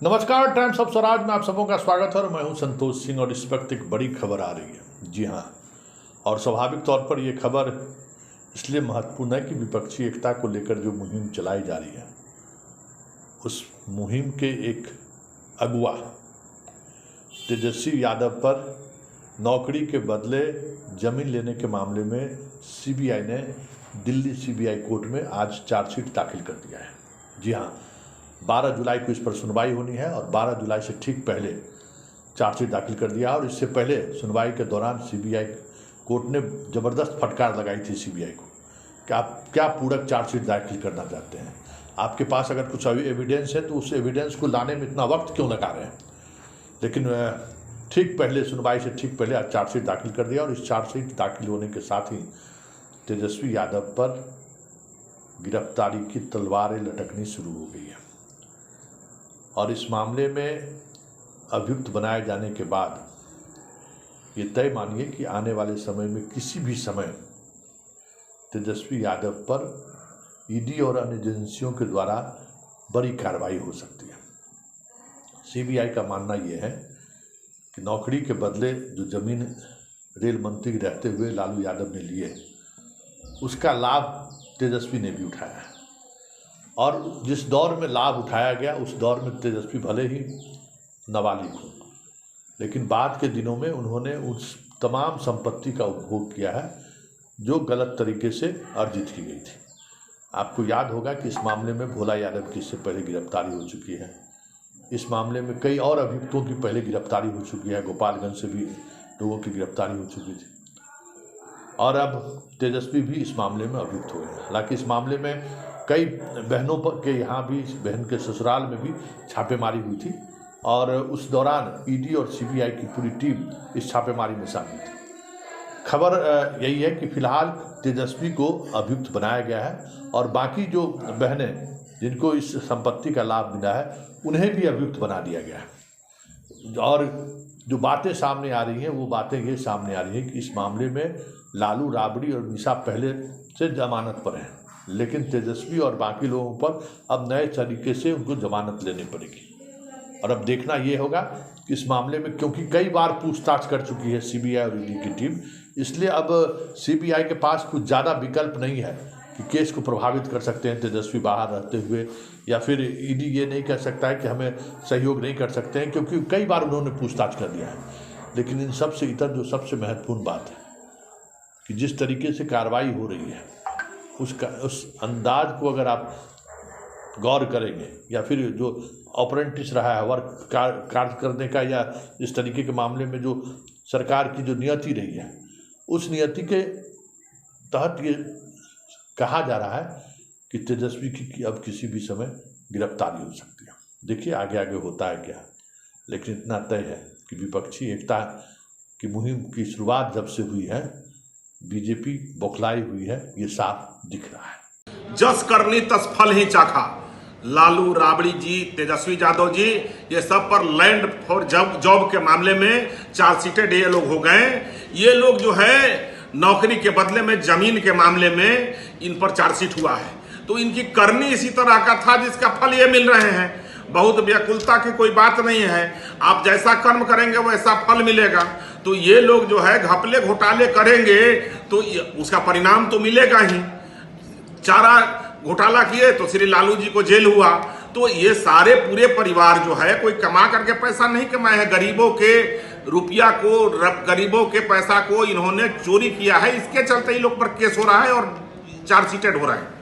नमस्कार, times of Swaraj में आप सबों का स्वागत है और मैं हूं संतोष सिंह। और इस वक्त एक बड़ी खबर आ रही है। जी हां, और स्वाभाविक तौर पर यह खबर इसलिए महत्वपूर्ण है कि विपक्षी एकता को लेकर जो मुहिम चलाई जा रही है, उस मुहिम के एक अगुवा तेजस्वी यादव पर नौकरी के बदले जमीन लेने के मामले में सीबीआई ने दिल्ली सीबीआई कोर्ट में आज चार्जशीट दाखिल कर दिया है। जी हाँ, 12 जुलाई को इस पर सुनवाई होनी है और 12 जुलाई से ठीक पहले चार्जशीट दाखिल कर दिया। और इससे पहले सुनवाई के दौरान सीबीआई कोर्ट ने ज़बरदस्त फटकार लगाई थी सीबीआई को कि आप क्या पूरक चार्जशीट दाखिल करना चाहते हैं, आपके पास अगर कुछ एविडेंस है तो उस एविडेंस को लाने में इतना वक्त क्यों लगा रहे हैं। लेकिन ठीक पहले सुनवाई से ठीक पहले आज चार्जशीट दाखिल कर दिया और इस चार्जशीट दाखिल होने के साथ ही तेजस्वी यादव पर गिरफ्तारी की तलवारें लटकनी शुरू हो गई है। और इस मामले में अभियुक्त बनाए जाने के बाद ये तय मानिए कि आने वाले समय में किसी भी समय तेजस्वी यादव पर ईडी और अन्य एजेंसियों के द्वारा बड़ी कार्रवाई हो सकती है। सीबीआई का मानना ये है कि नौकरी के बदले जो जमीन रेल मंत्री रहते हुए लालू यादव ने लिए, उसका लाभ तेजस्वी ने भी उठाया है। और जिस दौर में लाभ उठाया गया उस दौर में तेजस्वी भले ही नाबालिग हो, लेकिन बाद के दिनों में उन्होंने उस तमाम संपत्ति का उपभोग किया है जो गलत तरीके से अर्जित की गई थी। आपको याद होगा कि इस मामले में भोला यादव की इससे पहले गिरफ्तारी हो चुकी है। इस मामले में कई और अभियुक्तों की पहले गिरफ्तारी हो चुकी है। गोपालगंज से भी लोगों की गिरफ्तारी हो चुकी थी और अब तेजस्वी भी इस मामले में अभियुक्त हुए हैं। हालांकि इस मामले में कई बहनों पर के यहाँ भी, बहन के ससुराल में भी छापेमारी हुई थी और उस दौरान ईडी और सीबीआई की पूरी टीम इस छापेमारी में शामिल थी। खबर यही है कि फिलहाल तेजस्वी को अभियुक्त बनाया गया है और बाकी जो बहनें जिनको इस संपत्ति का लाभ मिला है उन्हें भी अभियुक्त बना दिया गया है। और जो बातें सामने आ रही हैं वो बातें ये सामने आ रही हैं कि इस मामले में लालू, राबड़ी और निशा पहले से जमानत पर हैं, लेकिन तेजस्वी और बाकी लोगों पर अब नए तरीके से उनको जमानत लेनी पड़ेगी। और अब देखना ये होगा कि इस मामले में, क्योंकि कई बार पूछताछ कर चुकी है सीबीआई और ईडी की टीम, इसलिए अब सीबीआई के पास कुछ ज़्यादा विकल्प नहीं है कि केस को प्रभावित कर सकते हैं तेजस्वी बाहर रहते हुए, या फिर ईडी ये नहीं कह सकता है कि हमें सहयोग नहीं कर सकते हैं, क्योंकि कई बार उन्होंने पूछताछ कर दिया है। लेकिन इन सब से इतर जो सबसे महत्वपूर्ण बात है कि जिस तरीके से कार्रवाई हो रही है उस अंदाज को अगर आप गौर करेंगे, या फिर जो ऑपरेंटिस रहा है वर्क कार्य करने का, या इस तरीके के मामले में जो सरकार की जो नियति रही है, उस नियति के तहत ये कहा जा रहा है कि तेजस्वी की अब किसी भी समय गिरफ्तारी हो सकती है। देखिए आगे आगे होता है क्या, लेकिन इतना तय है कि विपक्षी एकता की मुहिम की शुरुआत जब से हुई है, बीजेपी बौखलाई हुई है, ये साफ दिख रहा है। जस करनी तस फल ही चाखा। लालू, राबड़ी जी, तेजस्वी यादव जी, ये सब पर लैंड फॉर जॉब के मामले में चार्जशीटेड ये लोग हो गए। ये लोग जो है नौकरी के बदले में जमीन के मामले में इन पर चार्जशीट हुआ है, तो इनकी करनी इसी तरह का था जिसका फल ये मिल रहे हैं। बहुत व्याकुलता की कोई बात नहीं है, आप जैसा कर्म करेंगे वैसा फल मिलेगा। तो ये लोग जो है घपले घोटाले करेंगे तो उसका परिणाम तो मिलेगा ही। चारा घोटाला किए तो श्री लालू जी को जेल हुआ। तो ये सारे पूरे परिवार जो है कोई कमा करके पैसा नहीं कमाए हैं, गरीबों के रुपया को, गरीबों के पैसा को इन्होंने चोरी किया है। इसके चलते ही लोग पर केस हो रहा है और चार्जशीटेड हो रहा है।